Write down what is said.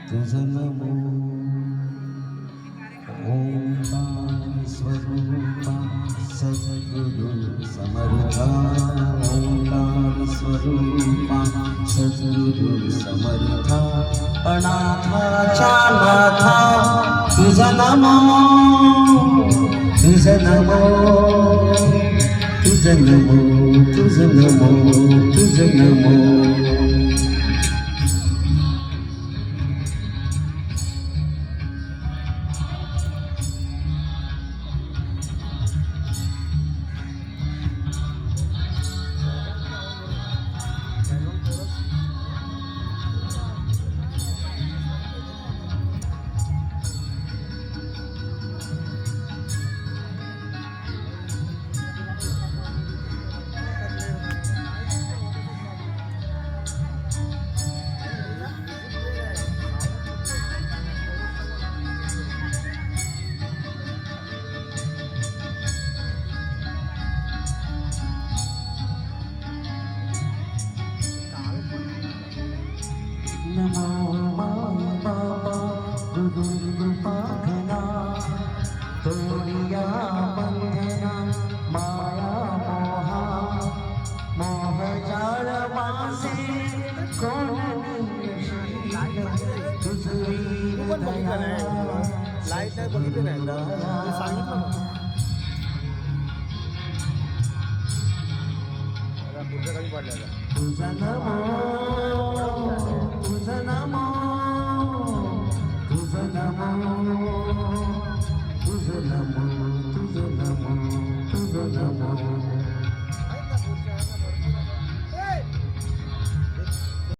तुझं नमो ओंकार स्वरूपा सद्गुरु समर्था ओंकार स्वरूपा सद्गुरु समर्था अनाथाच्या नाथा तुझं नमो तुझं नमो तुझं नमो तुझं नमो तुझं नमो नमो माया बाबा गुरुपाघना तोडिया बंधना माया मोहा मोह जाळ मासे कोण तुझी दया लाईट नाही बघितली नाही सांगितलं तुझा नमो तुझं नमो तुझं नमो तुझं नमो तुझं नमो तुझं नमो